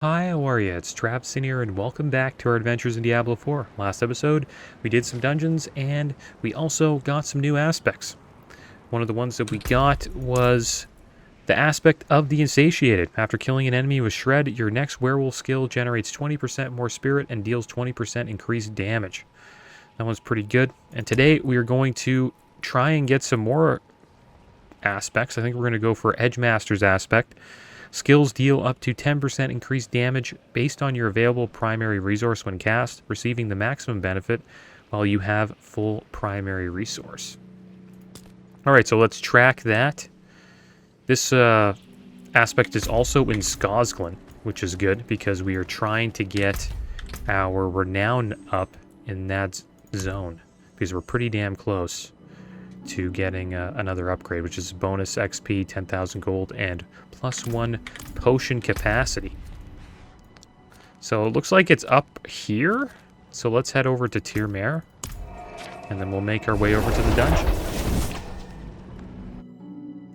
Hi, how are you? It's Traviseen here, and welcome back to our adventures in Diablo 4. Last episode, we did some dungeons, and we also got some new aspects. One of the ones that we got was the aspect of the Insatiated. After killing an enemy with Shred, your next werewolf skill generates 20% more spirit and deals 20% increased damage. That one's pretty good. And today, we are going to try and get some more aspects. I think we're going to go for Edgemaster's aspect. Skills deal up to 10% increased damage based on your available primary resource when cast, receiving the maximum benefit while you have full primary resource. Alright, so let's track that. This aspect is also in Skosglen, which is good because we are trying to get our renown up in that zone because we're pretty damn close to getting another upgrade, which is bonus XP, 10,000 gold, and +1 potion capacity. So it looks like it's up here. So let's head over to Tirmare, and then we'll make our way over to the dungeon.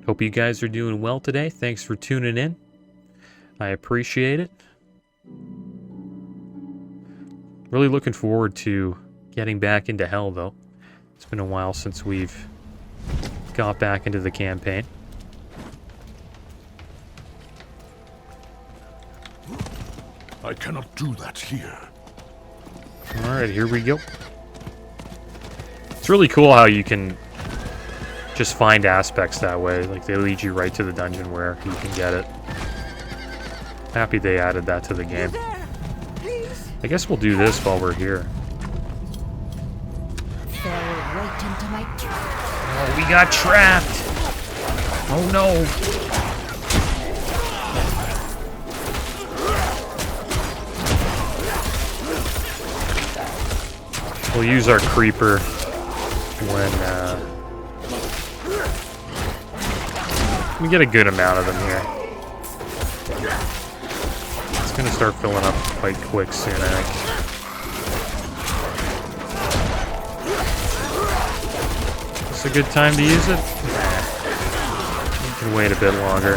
Hope you guys are doing well today. Thanks for tuning in. I appreciate it. Really looking forward to getting back into hell, though. It's been a while since we've got back into the campaign. I cannot do that here. Alright, here we go. It's really cool how you can just find aspects that way. Like, they lead you right to the dungeon where you can get it. Happy they added that to the game. I guess we'll do this while we're here. Oh, we got trapped! Oh no! We'll use our creeper when we get a good amount of them here. It's gonna start filling up quite quick soon, I think. A good time to use it? You can wait a bit longer.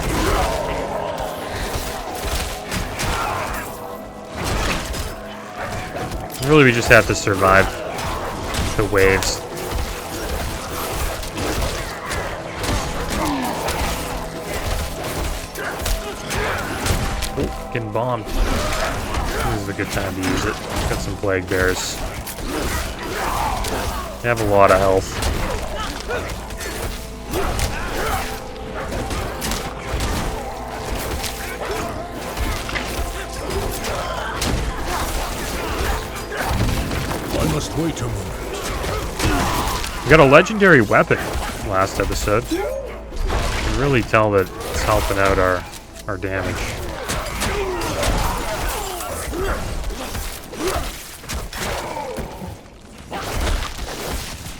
Really, we just have to survive the waves. Oh, getting bombed. This is a good time to use it. Got some plague bears. They have a lot of health. I must wait a moment. We got a legendary weapon last episode. You can really tell that it's helping out our damage.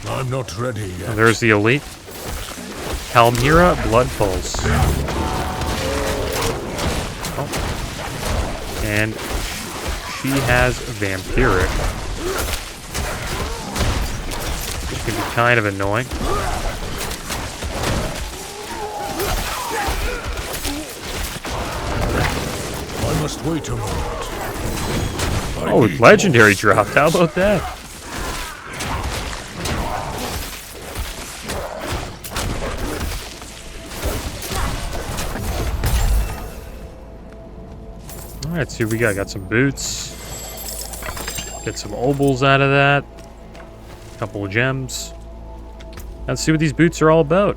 I'm not ready yet. And there's the elite. Palmyra Blood Pulse. Oh. And she has Vampiric. Which can be kind of annoying. I must wait a moment. Oh, legendary dropped. How about that? Alright, see what we got. Got some boots. Get some obols out of that. A couple of gems. Let's see what these boots are all about.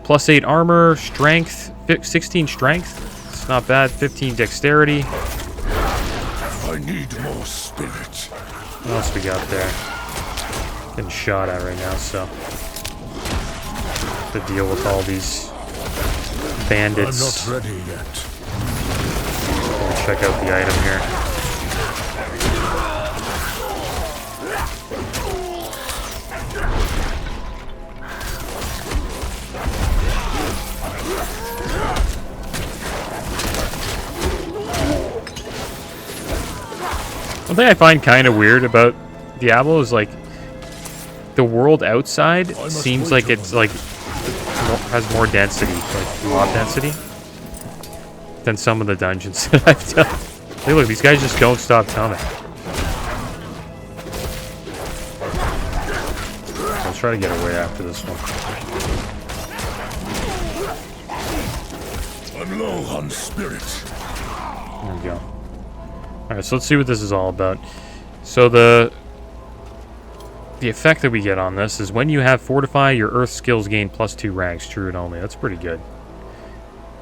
+8 armor, strength, 16 strength. It's not bad. 15 dexterity. I need more spirit. What else we got there? Getting shot at right now, so to deal with all these bandits. I'm not ready yet. Check out the item here. One thing I find kind of weird about Diablo is, like, the world outside seems like it's, like, has more density, like mob density. than some of the dungeons that I've done. Hey, look, these guys just don't stop coming. I'll try to get away after this one. I'm low on spirit. There we go. Alright, so let's see what this is all about. So the effect that we get on this is when you have Fortify, your Earth skills gain +2 ranks, Druid only. That's pretty good.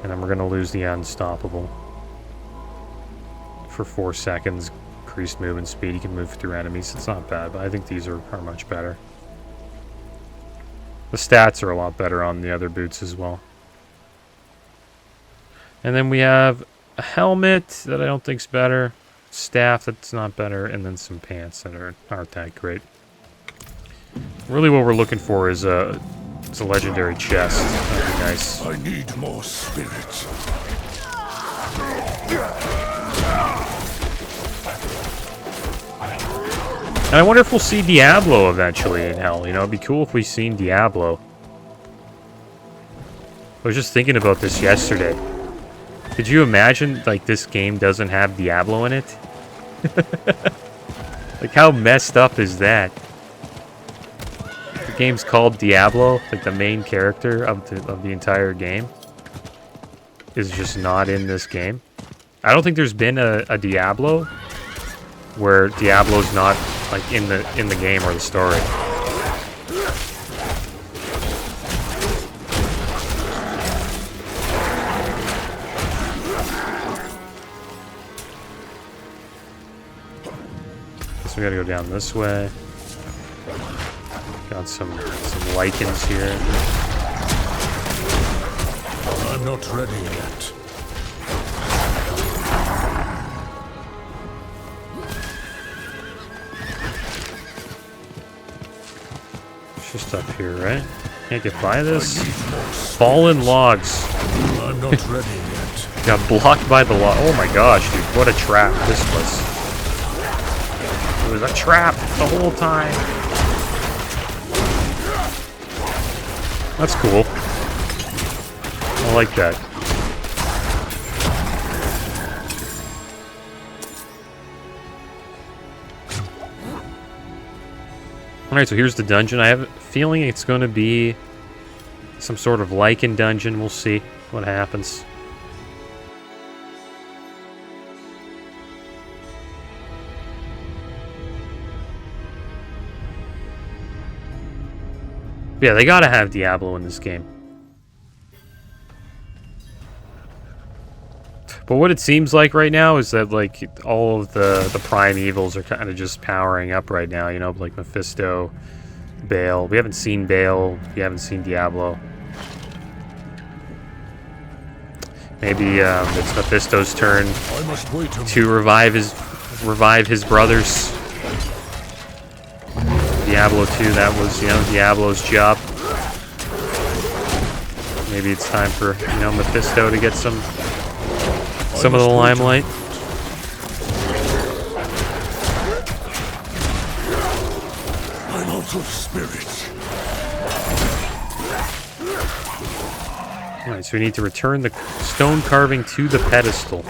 And then we're going to lose the Unstoppable. For 4 seconds, increased movement speed. You can move through enemies. It's not bad, but I think these are much better. The stats are a lot better on the other boots as well. And then we have a helmet that I don't think's better. Staff that's not better. And then some pants that aren't that great. Really what we're looking for is it's a legendary chest. That'd be nice. I need more spirit. And I wonder if we'll see Diablo eventually in Hell. You know, it'd be cool if we seen Diablo. I was just thinking about this yesterday. Could you imagine, like, this game doesn't have Diablo in it? Like, how messed up is that? The game's called Diablo, like the main character of the entire game is just not in this game. I don't think there's been a Diablo where Diablo's not like in the game or the story. So we gotta go down this way. Got some lichens here. I'm not ready yet. It's just up here, right? Can't get by this. Fallen logs. I'm not ready yet. Got blocked by the log. Oh my gosh, dude! What a trap this was. It was a trap the whole time. That's cool. I like that. Alright, so here's the dungeon. I have a feeling it's going to be some sort of lichen dungeon. We'll see what happens. Yeah, they gotta have Diablo in this game. But what it seems like right now is that, like, all of the prime evils are kind of just powering up right now, you know, like Mephisto, Baal. We haven't seen Baal. We haven't seen Diablo. Maybe it's Mephisto's turn to revive his brothers. Diablo 2, that was, you know, Diablo's job. Maybe it's time for, you know, Mephisto to get some of the limelight. I'm out of spirit. Alright, so we need to return the stone carving to the pedestal.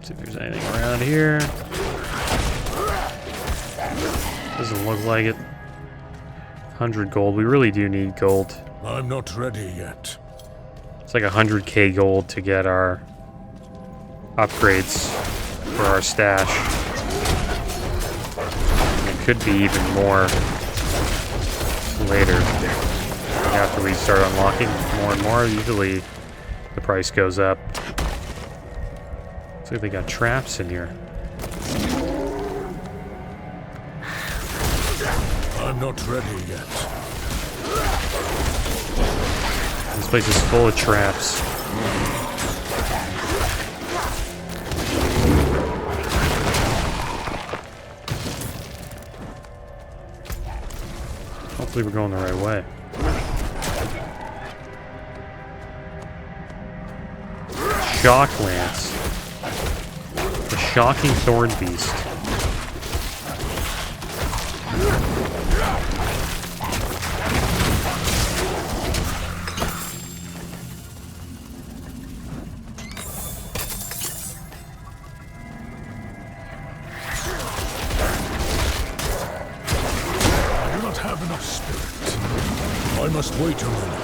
See if there's anything around here. Doesn't look like it. 100 gold. We really do need gold. I'm not ready yet. It's like 100k gold to get our upgrades for our stash. And it could be even more later. After we start unlocking more and more, usually the price goes up. Looks like they got traps in here. I'm not ready yet. This place is full of traps. Hopefully we're going the right way. Shock Lance. The Shocking Thorn Beast. I must wait a minute.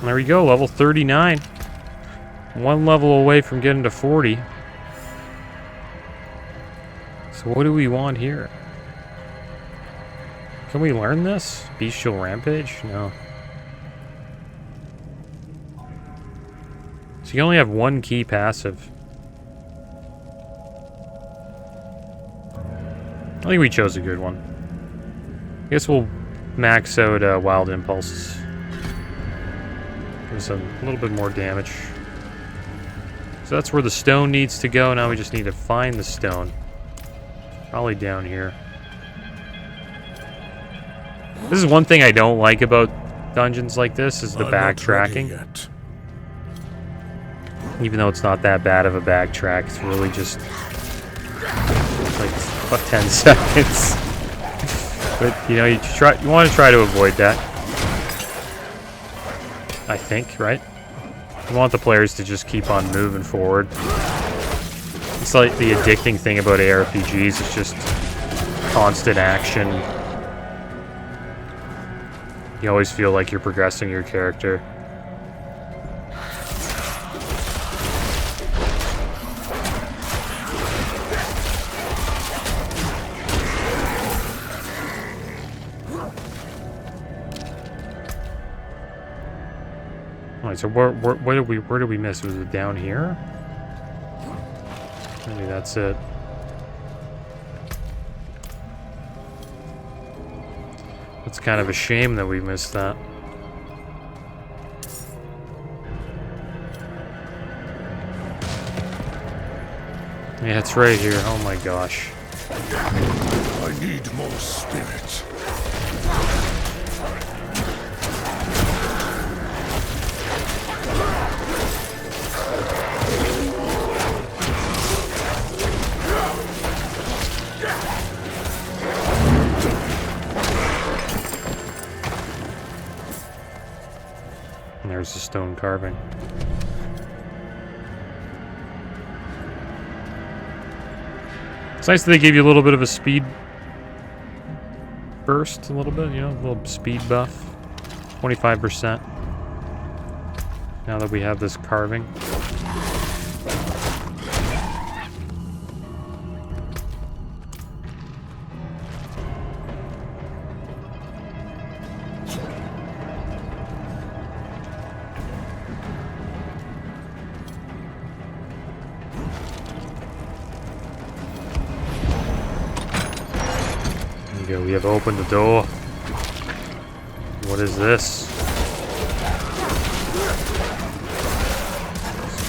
There we go, level 39. One level away from getting to 40. So what do we want here? Can we learn this? Bestial Rampage? No. So you only have one key passive. I think we chose a good one. I guess we'll max out Wild Impulses. Give us a little bit more damage. So that's where the stone needs to go. Now we just need to find the stone. Probably down here. This is one thing I don't like about dungeons like this, is the backtracking. Even though it's not that bad of a backtrack, it's really just like about 10 seconds. But you know, you want to try to avoid that. I think, right? You want the players to just keep on moving forward. It's like the addicting thing about ARPGs, it's just constant action. You always feel like you're progressing your character. Alright, so where did we miss? Was it down here? Maybe that's it. It's kind of a shame that we missed that. Yeah, it's right here. Oh my gosh. I need more spirit. And there's the stone carving. It's nice that they gave you a little bit of a speed burst, a little bit, you know, a little speed buff. 25%. Now that we have this carving. We have opened the door. What is this?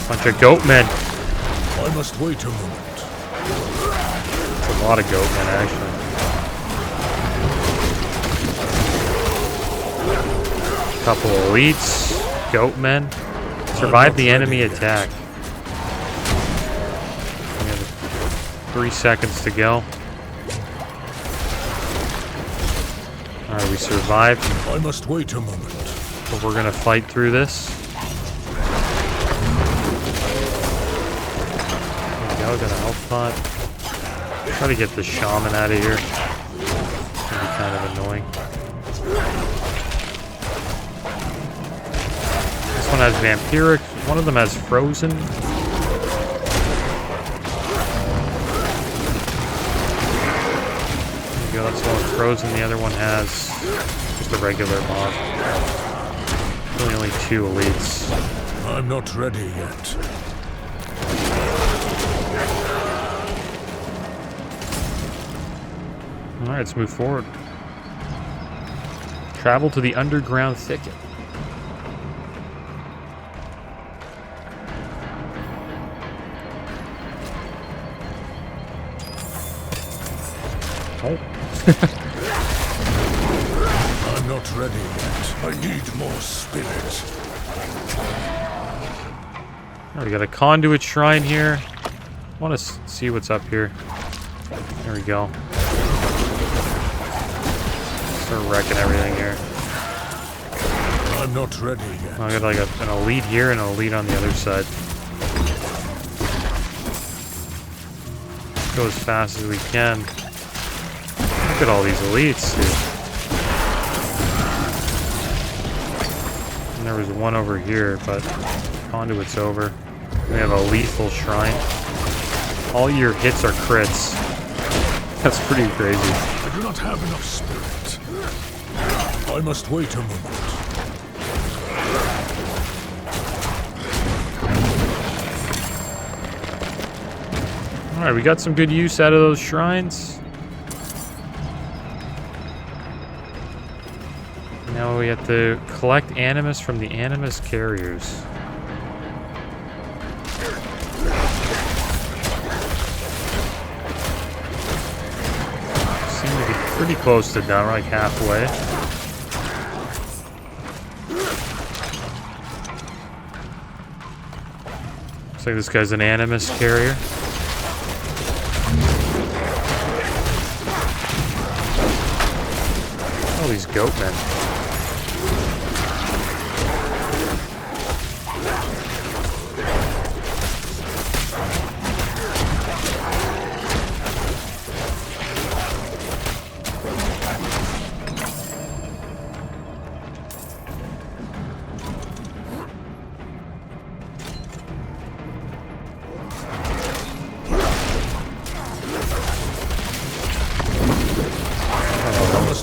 Bunch of goat men. I must wait a moment. It's a lot of goat men, actually. Couple elites, goat men. Survive the enemy attack. We have 3 seconds to go. Alright, we survived. I must wait a moment. But we're gonna fight through this. There we go, got a health pot. Try to get the shaman out of here. It's gonna be kind of annoying. This one has vampiric, one of them has frozen. That's one frozen, the other one has just a regular mob. Really only 2 elites. I'm not ready yet. Alright, let's move forward. Travel to the underground thicket. Oh. I'm not ready yet. I need more spirit. Oh, we got a conduit shrine here. I want to see what's up here. There we go. Start wrecking everything here. I'm not ready yet. I got like an elite here and an elite on the other side. Go as fast as we can. Look at all these elites, dude. And there was one over here, but conduit's over. We have a lethal shrine. All your hits are crits. That's pretty crazy. I do not have enough spirit. I must wait a moment. Alright, we got some good use out of those shrines. Now we have to collect animus from the animus carriers. Seem to be pretty close to done, like halfway. Looks like this guy's an animus carrier. All these goatmen.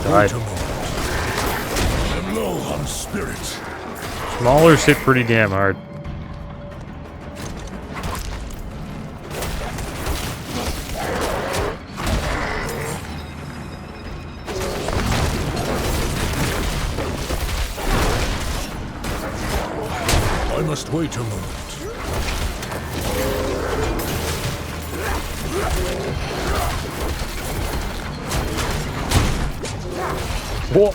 Died. I'm low on spirit. Maulers hit pretty damn hard. I must wait a moment. Whoa.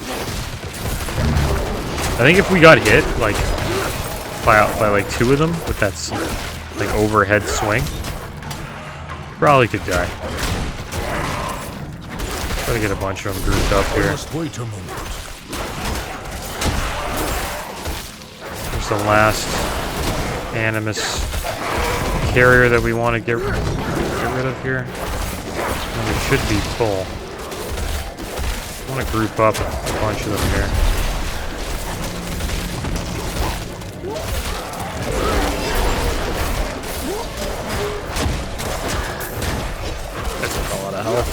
I think if we got hit, like, by like two of them with that, like, overhead swing, probably could die. Try to get a bunch of them grouped up here. Just wait a moment. There's the last animus carrier that we want to get rid of here. And it should be full. I want to group up a bunch of them here. That's a lot of health.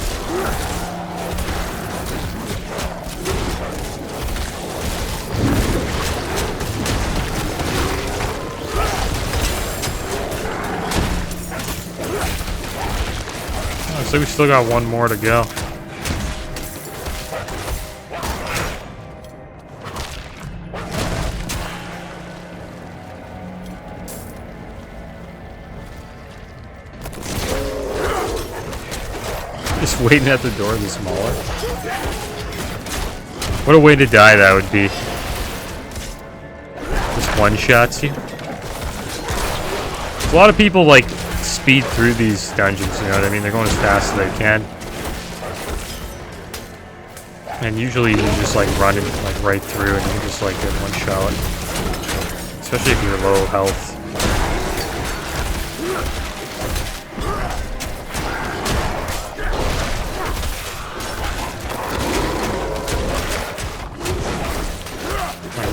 Oh, so we still got one more to go. Just waiting at the door of the smaller. What a way to die that would be. Just one-shots you. A lot of people, like, speed through these dungeons, you know what I mean? They're going as fast as they can. And usually you just, like, run it, like, right through and you just, like, get one shot. Especially if you're low health.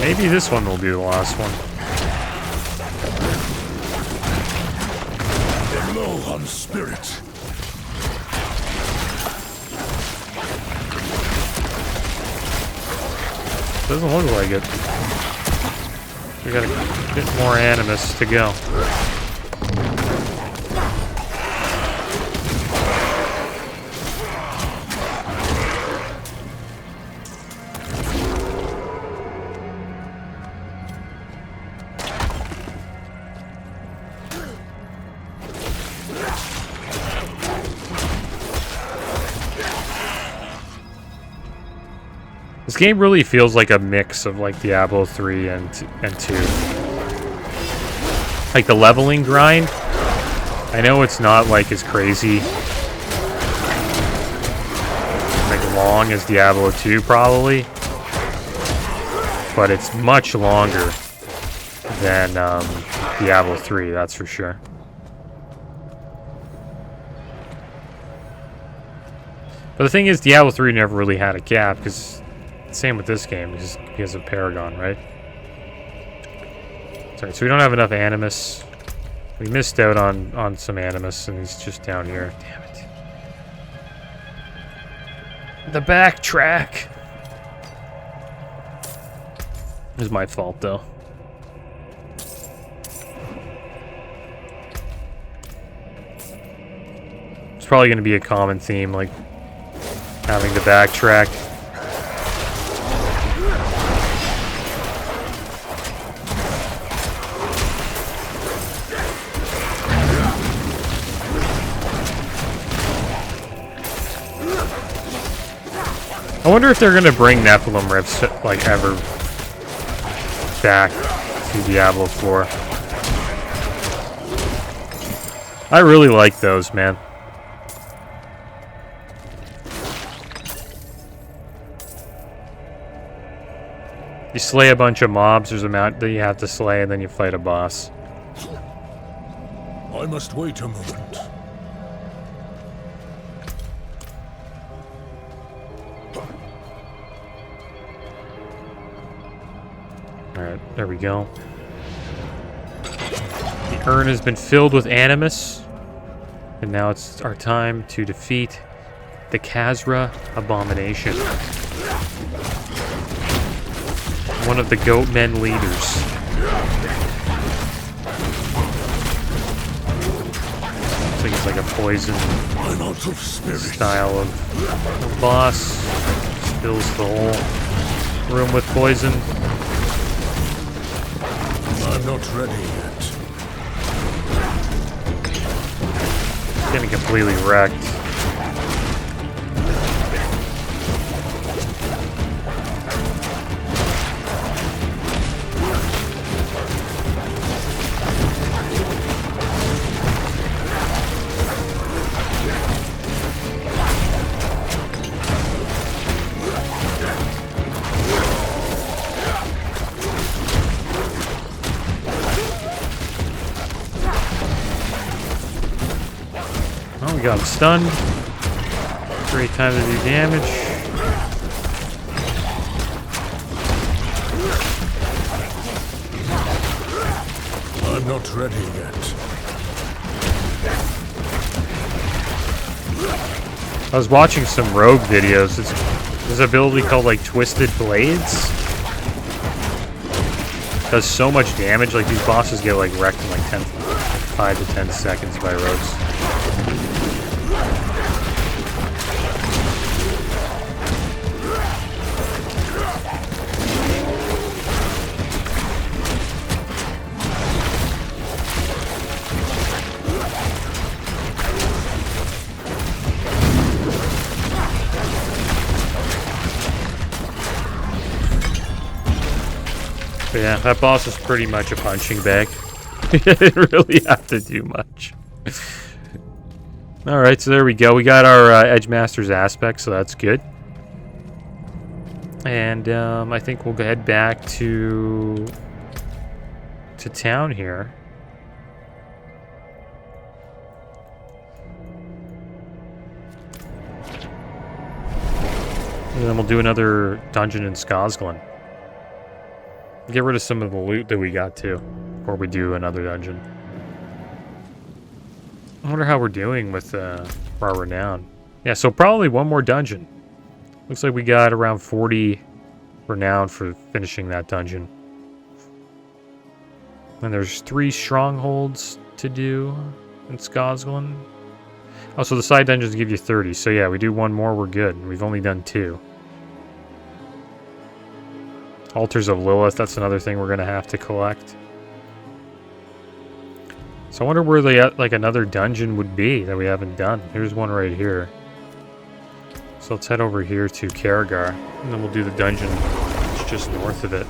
Maybe this one will be the last one. I'm low on spirit. Doesn't look like it. We got a bit more animus to go. This game really feels like a mix of like Diablo 3 and 2. Like the leveling grind, I know it's not like as crazy, like long as Diablo 2 probably, but it's much longer than Diablo 3, that's for sure. But the thing is, Diablo 3 never really had a cap, because same with this game, because of Paragon, right? Sorry, so we don't have enough Animus. We missed out on some Animus, and he's just down here. Damn it. The backtrack! It was my fault, though. It's probably going to be a common theme, like having to backtrack. I wonder if they're going to bring Nephilim Rifts, like, ever back to Diablo 4. I really like those, man. You slay a bunch of mobs, there's a mount that you have to slay, and then you fight a boss. I must wait a moment. Alright, there we go. The urn has been filled with Animus. And now it's our time to defeat the Khazra Abomination. One of the Goatmen leaders. Looks like it's like a poison style of boss. Fills the whole room with poison. I'm not ready yet. Getting completely wrecked. Oh, we got him stunned. Great time to do damage. I'm not ready yet. I was watching some rogue videos. There's an ability called like Twisted Blades. Does so much damage. Like these bosses get like wrecked in like 5 to 10 seconds by rogues. But yeah, that boss is pretty much a punching bag. You didn't really have to do much. Alright, so there we go. We got our Edge Master's aspect, so that's good. And I think we'll go head back to town here. And then we'll do another dungeon in Skosglen. Get rid of some of the loot that we got too, before we do another dungeon. I wonder how we're doing with our renown. Yeah, so probably one more dungeon. Looks like we got around 40 renown for finishing that dungeon. And there's 3 strongholds to do in Skosglen. Oh, so the side dungeons give you 30. So yeah, we do one more, we're good. We've only done 2. Altars of Lilith, that's another thing we're going to have to collect. So I wonder where like another dungeon would be that we haven't done. Here's one right here. So let's head over here to Karagar, and then we'll do the dungeon that's just north of it.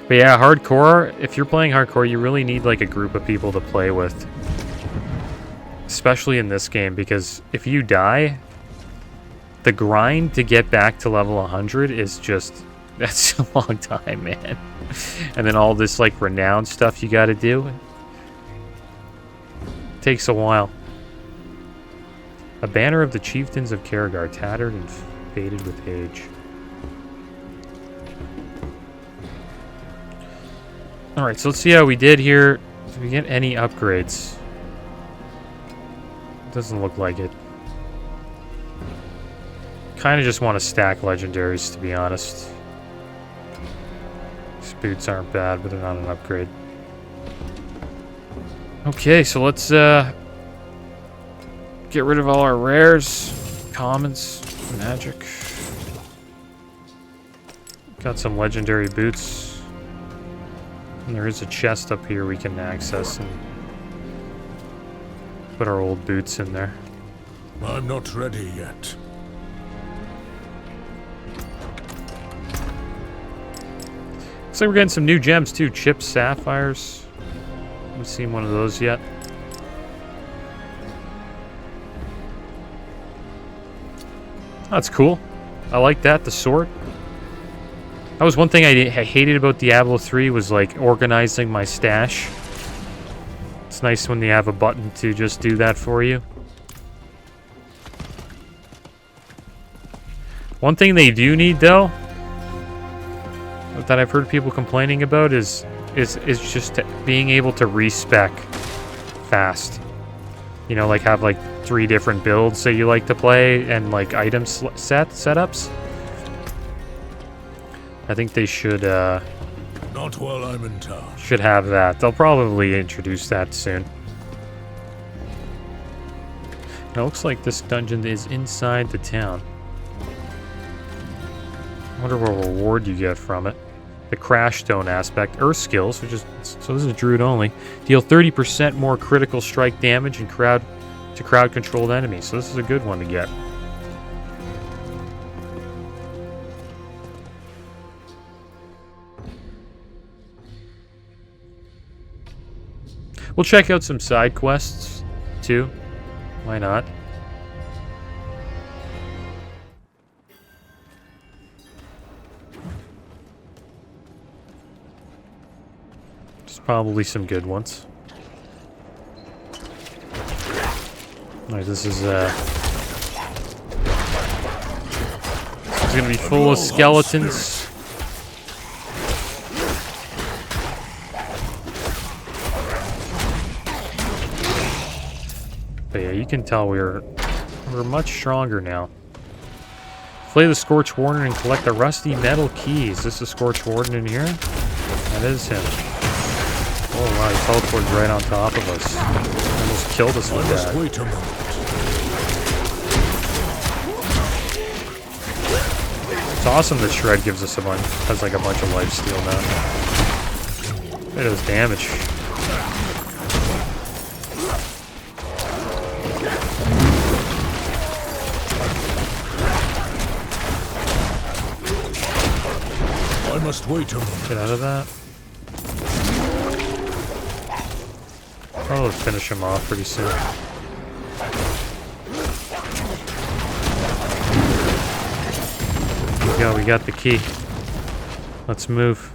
But yeah, hardcore, if you're playing hardcore, you really need like a group of people to play with. Especially in this game, because if you die, the grind to get back to level 100 is just... That's a long time, man. And then all this like renown stuff you gotta do. Takes a while. A banner of the chieftains of Karagar, tattered and faded with age. Alright, so let's see how we did here. Did we get any upgrades? Doesn't look like it. Kind of just want to stack legendaries, to be honest. These boots aren't bad, but they're not an upgrade. Okay, so let's get rid of all our rares, commons, magic. Got some legendary boots. And there is a chest up here we can access and put our old boots in there. I'm not ready yet. Looks like we're getting some new gems too. Chips, sapphires. Haven't seen one of those yet. That's cool. I like that, the sword. That was one thing I hated about Diablo 3 was like organizing my stash. It's nice when you have a button to just do that for you. One thing they do need though, that I've heard people complaining about is just being able to respec fast. You know, like have like 3 different builds that you like to play and like item setups. I think they should Not while I'm in town. should have that. They'll probably introduce that soon. Now, it looks like this dungeon is inside the town. I wonder what reward you get from it. The Crash Stone aspect. Earth skills, which is... So this is Druid only. Deal 30% more critical strike damage and crowd-controlled enemies. So this is a good one to get. We'll check out some side quests, too. Why not? There's probably some good ones. Alright, this is gonna be full of skeletons. But yeah, you can tell we're much stronger now. Play the Scorch Warden and collect the rusty metal key. Is this the Scorch Warden in here? That is him. Oh wow, he teleported right on top of us. Almost killed us with that. Wait a moment. It's awesome that Shred gives us has like a bunch of lifesteal now. It does damage. I must wait a moment. Get out of that. I'll finish him off pretty soon. Here we go, we got the key. Let's move.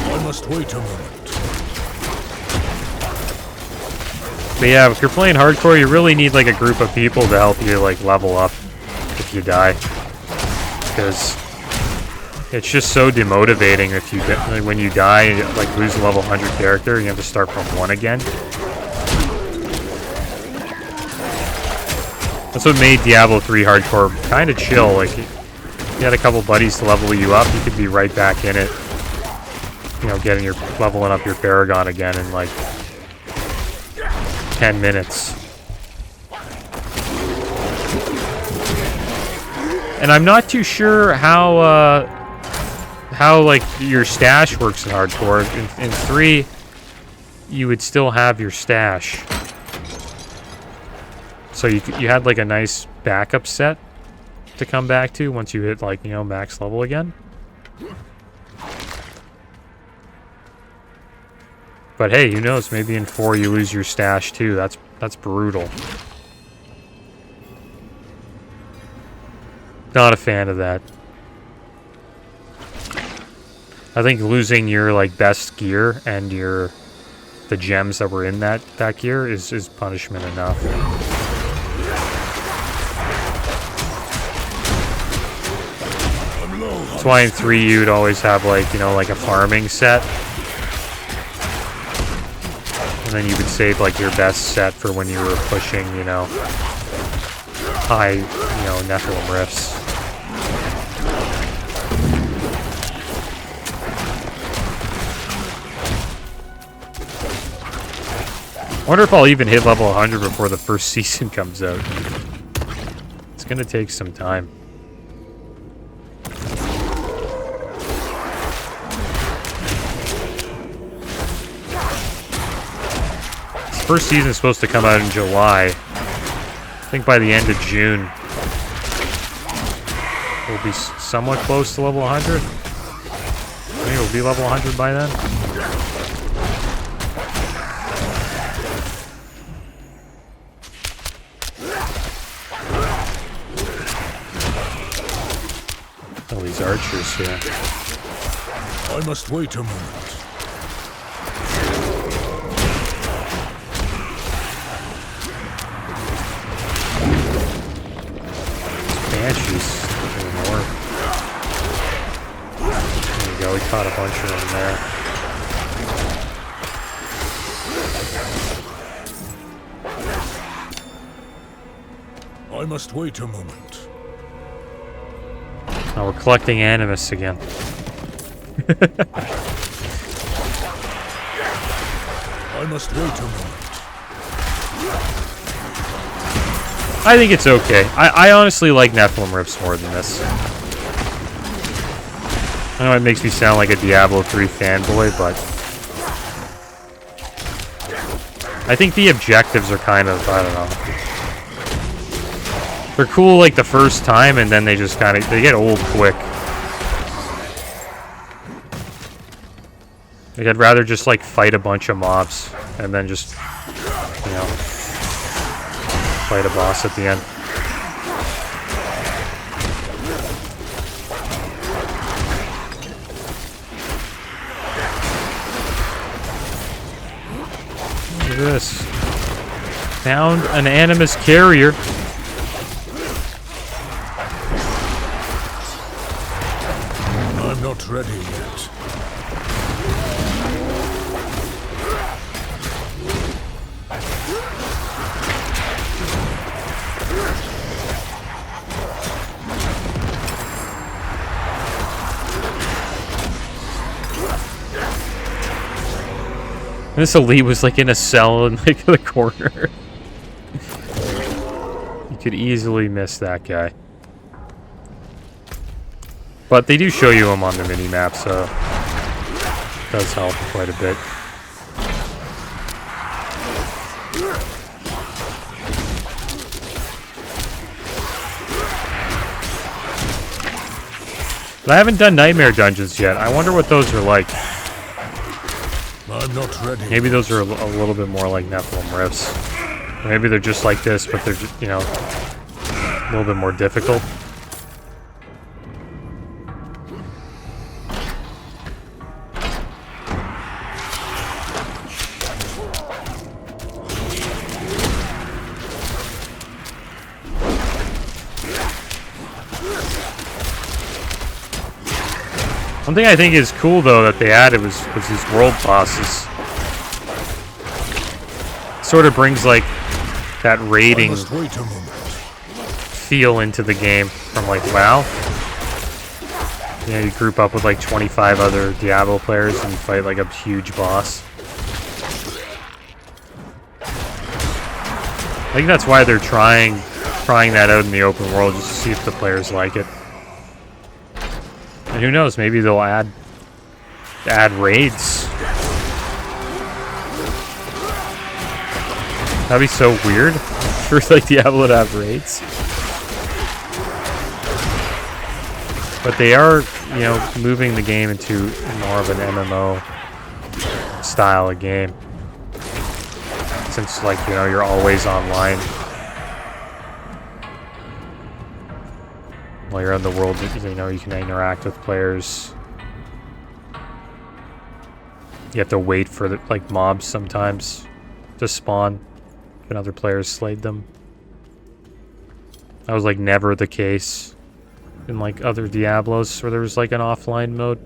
I must wait a moment. But yeah, if you're playing hardcore, you really need like a group of people to help you like level up if you die. Because it's just so demotivating if you when you die, like lose a level 100 character, you have to start from 1 again. That's what made Diablo 3 hardcore kind of chill. Like, you had a couple buddies to level you up, you could be right back in it. You know, leveling up your Paragon again, and like, 10 minutes. And I'm not too sure how like your stash works in hardcore. In 3, you would still have your stash. So you had like a nice backup set to come back to once you hit like, you know, max level again. But hey, who knows? Maybe in 4 you lose your stash too. That's brutal. Not a fan of that. I think losing your like best gear and the gems that were in that gear is punishment enough. That's why in 3 you'd always have like, you know, like a farming set. And then you would save like your best set for when you were pushing, you know, high, you know, Nephilim rifts. I wonder if I'll even hit level 100 before the first season comes out. It's gonna take some time. This first season is supposed to come out in July. I think by the end of June, we'll be somewhat close to level 100. Maybe we'll be level 100 by then. Oh, these archers here. I must wait a moment. Banshees. More. There we go, we caught a bunch of them there. I must wait a moment. Oh, we're collecting Animus again. I must wait a moment. I think it's okay. I honestly like Nephilim Rifts more than this. I know it makes me sound like a Diablo 3 fanboy, but I think the objectives are kind of, I don't know. They're cool like the first time, and then they just kind of, they get old quick. Like, I'd rather just like fight a bunch of mobs and then just, you know, fight a boss at the end. Look at this. Found an Animus carrier. I'm not ready yet. This elite was like in a cell in like the corner. You could easily miss that guy. But they do show you him on the mini-map, so it does help quite a bit. But I haven't done Nightmare Dungeons yet. I wonder what those are like. I'm not ready. Maybe those are a little bit more like Nephilim Rifts. Or maybe they're just like this, but they're just, you know, a little bit more difficult. One thing I think is cool, though, that they added was these world bosses. Sort of brings, like, that raiding feel into the game from, like, WoW. You know, you group up with, like, 25 other Diablo players and fight, like, a huge boss. think that's why they're trying that out in the open world, just to see if the players like it. And who knows, maybe they'll add raids. That'd be so weird for like Diablo to have raids. But they are, you know, moving the game into more of an MMO style of game. Since, like, you know, you're always online. While you're in the world, you know, you can interact with players. You have to wait for the, like, mobs sometimes to spawn when other players slayed them. That was, like, never the case in, like, other Diablos where there was, like, an offline mode.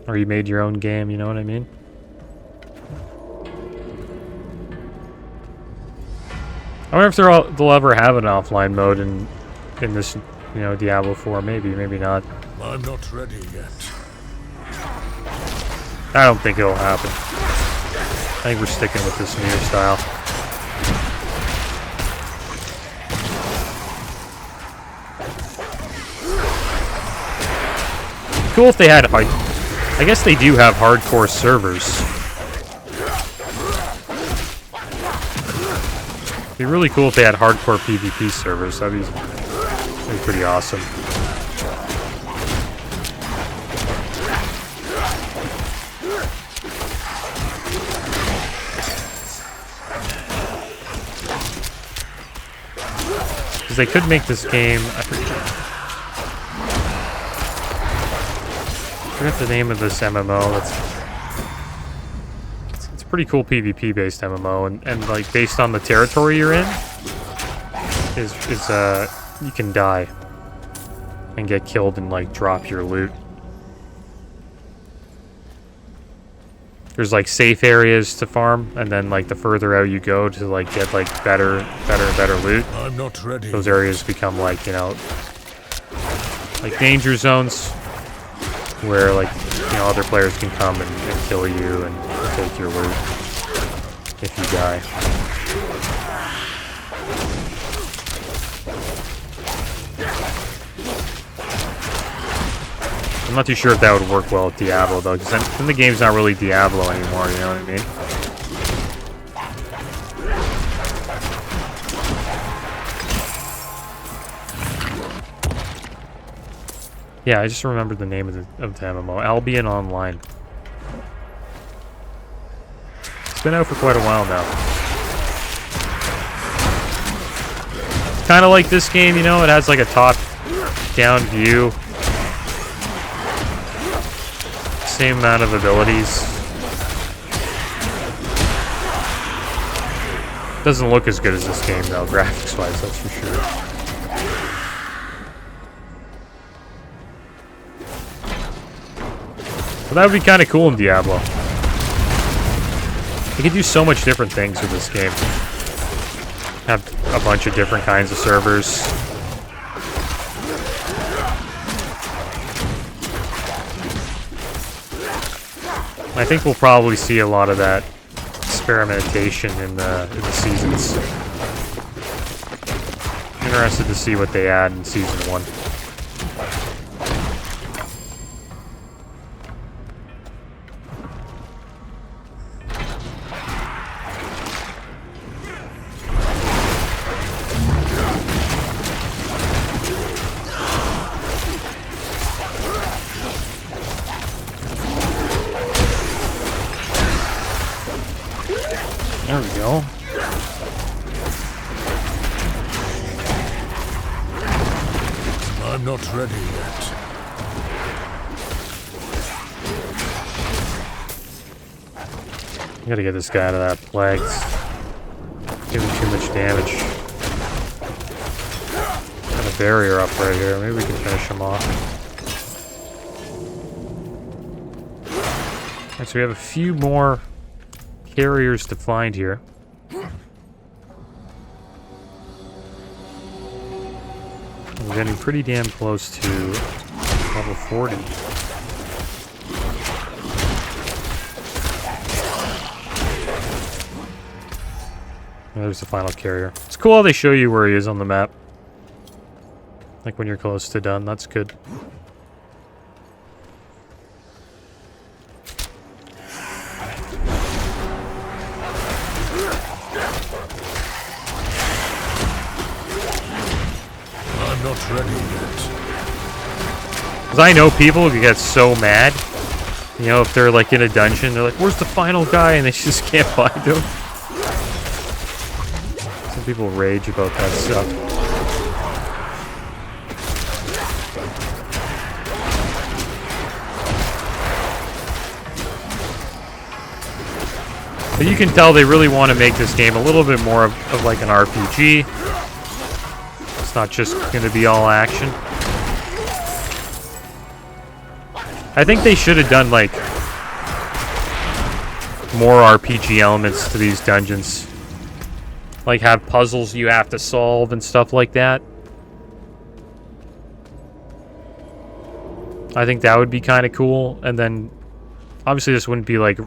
Or you made your own game, you know what I mean? I wonder if they'll ever have an offline mode in this, you know, Diablo 4. Maybe, maybe not. I'm not ready yet. I don't think it'll happen. I think we're sticking with this new style. Cool if they had, I guess they do have hardcore servers. It'd be really cool if they had hardcore PvP servers. That'd be pretty awesome. Because they could make this game, I forget the name of this MMO. It's a pretty cool PvP based MMO, and like based on the territory you're in, is you can die and get killed and like drop your loot. There's like safe areas to farm, and then like the further out you go to like get like better and better loot, I'm not ready. those areas become like, you know, like danger zones where like, you know, other players can come and kill you and take your loot if you die. I'm not too sure if that would work well with Diablo, though, because then the game's not really Diablo anymore, you know what I mean? Yeah, I just remembered the name of the MMO. Albion Online. It's been out for quite a while now. It's kind of like this game, you know? It has like a top-down view. Same amount of abilities. Doesn't look as good as this game though, graphics-wise, that's for sure. But that would be kind of cool in Diablo. You could do so much different things with this game. Have a bunch of different kinds of servers. I think we'll probably see a lot of that experimentation in the seasons. Interested to see what they add in season 1. There we go. I'm not ready yet. I gotta get this guy out of that plague. Giving too much damage. Got a barrier up right here. Maybe we can finish him off. Alright, so we have a few more carriers to find here. We're getting pretty damn close to level 40. There's the final carrier. It's cool how they show you where he is on the map. Like when you're close to done, that's good. I'm not ready yet. Because I know people who get so mad. You know, if they're like in a dungeon, they're like, where's the final guy? And they just can't find him. Some people rage about that stuff. But you can tell they really want to make this game a little bit more of like an RPG. It's not just going to be all action. I think they should have done like more RPG elements to these dungeons. Like have puzzles you have to solve and stuff like that. I think that would be kind of cool. And then obviously this wouldn't be like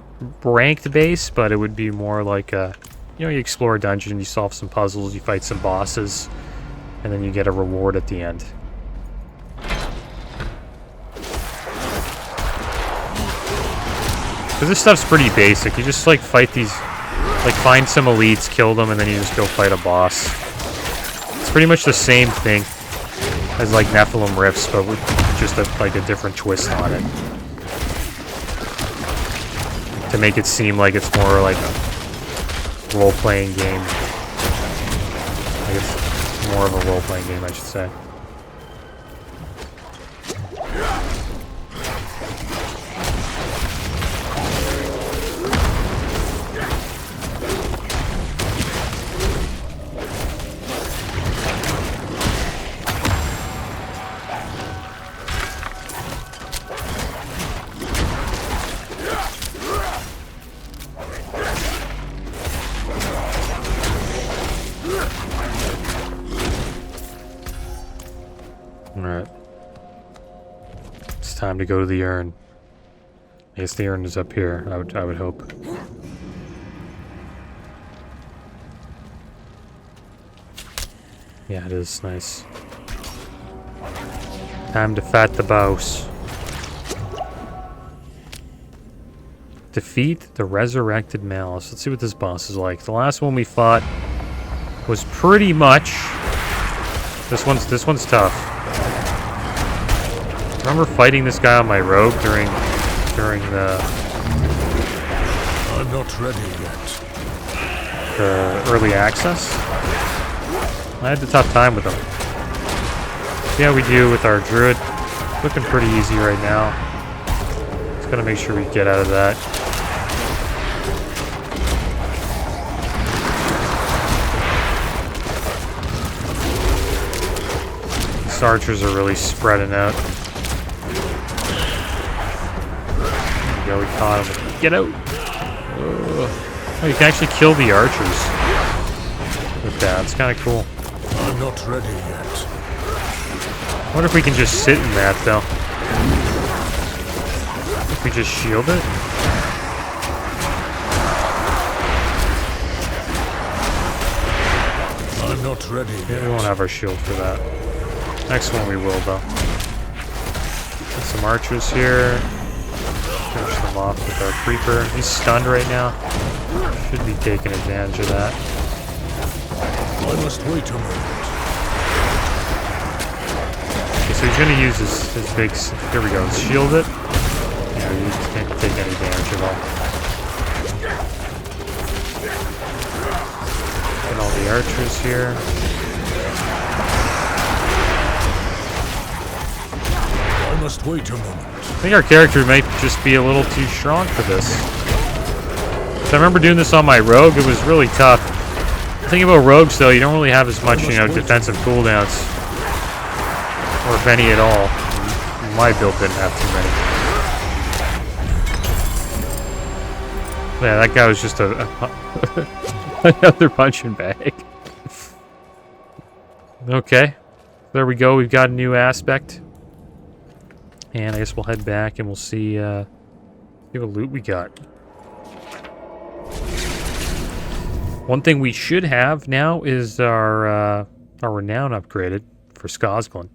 ranked base, but it would be more like you know, you explore a dungeon, you solve some puzzles, you fight some bosses, and then you get a reward at the end. Because this stuff's pretty basic. You just like fight these, like find some elites, kill them, and then you just go fight a boss. It's pretty much the same thing as like Nephilim Rifts, but with just like a different twist on it. To make it seem like it's more like a role-playing game. Like it's more of a role-playing game, I should say. Alright. It's time to go to the urn. I guess the urn is up here, I would hope. Yeah, it is nice. Time to fight the boss. Defeat the resurrected Malice. Let's see what this boss is like. The last one we fought was pretty much... This one's tough. Remember fighting this guy on my rogue during the... I'm not ready yet. The early access? I had a tough time with him. See how we do with our Druid. Looking pretty easy right now. Just gotta make sure we get out of that. These archers are really spreading out. Yeah, we caught him. Get out! Oh, you can actually kill the archers with that. It's kind of cool. I'm not ready yet. I wonder if we can just sit in that, though. If we just shield it? I'm not ready Yeah, yet. we won't have our shield for that. Next one we will, though. Got some archers here. Finish them off with our creeper. He's stunned right now. Should be taking advantage of that. I must wait a moment. Okay, so he's going to use his big... Here we go. Let's shield it. Yeah, he can't take any damage at all. Get all the archers here. I must wait a moment. I think our character might just be a little too strong for this. So I remember doing this on my rogue. It was really tough. The thing about rogues, though, you don't really have as much, you know, defensive cooldowns. Or if any at all. My build didn't have too many. Yeah, that guy was just another punching bag. Okay. There we go. We've got a new aspect. And I guess we'll head back and we'll see what loot we got. One thing we should have now is our renown upgraded for Skosglen.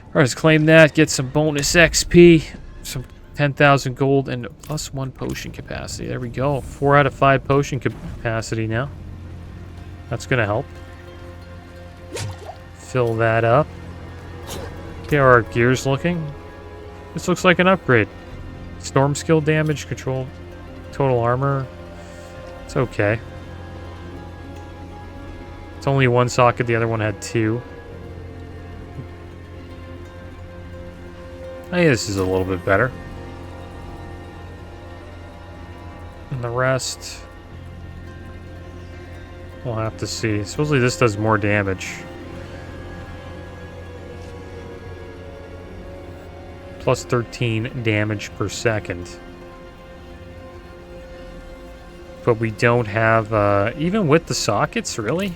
Alright, let's claim that, get some bonus XP, some 10,000 gold, and +1 potion capacity. There we go. 4 out of 5 potion capacity now. That's going to help. Fill that up. Okay, how are our gears looking? This looks like an upgrade. Storm skill damage, control, total armor. It's okay. It's only 1 socket, the other one had 2. I think this is a little bit better. And the rest, we'll have to see. Supposedly this does more damage. Plus 13 damage per second. But we don't have, even with the sockets, really?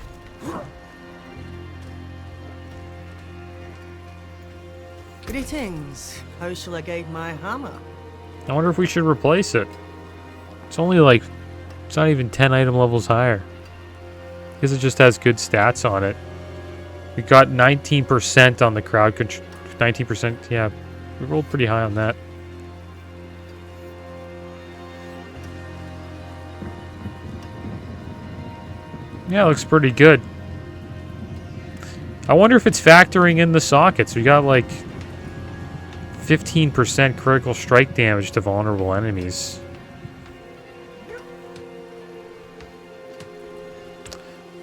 Greetings. How shall I guide my hammer? I wonder if we should replace it. It's only like, it's not even 10 item levels higher. Because it just has good stats on it. We got 19% on the crowd control. 19%, yeah. We rolled pretty high on that. Yeah, it looks pretty good. I wonder if it's factoring in the sockets. We got like 15% critical strike damage to vulnerable enemies.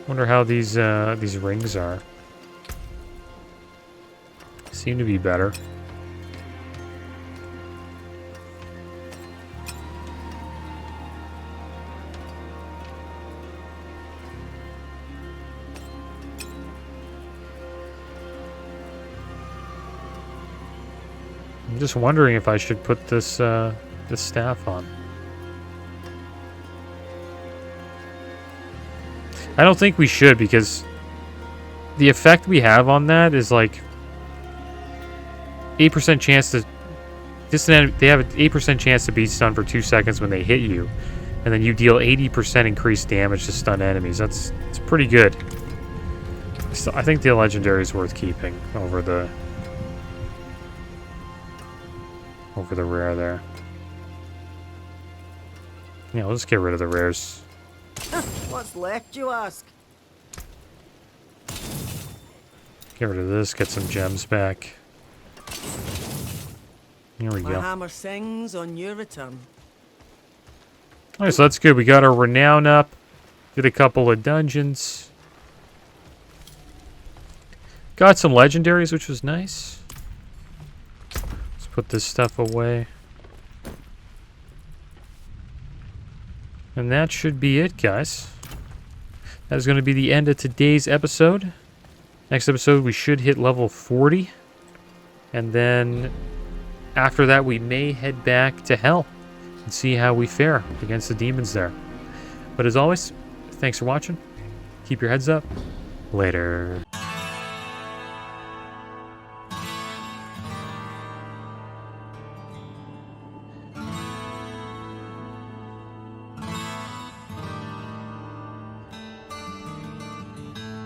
Wonder how these rings are. Seem to be better. I'm just wondering if I should put this this staff on. I don't think we should, because the effect we have on that is like 8% chance to they have an 8% chance to be stunned for 2 seconds when they hit you, and then you deal 80% increased damage to stun enemies. It's pretty good. So I think the legendary is worth keeping over the rare there. Yeah, we'll just get rid of the rares. What's left, you ask? Get rid of this, get some gems back. Here we My go. hammer sings on your return. Alright, so that's good. We got our renown up. Did a couple of dungeons. Got some legendaries, which was nice. Let's put this stuff away. And that should be it, guys. That is going to be the end of today's episode. Next episode, we should hit level 40. And then after that, we may head back to Hell and see how we fare against the demons there. But as always, thanks for watching. Keep your heads up. Later.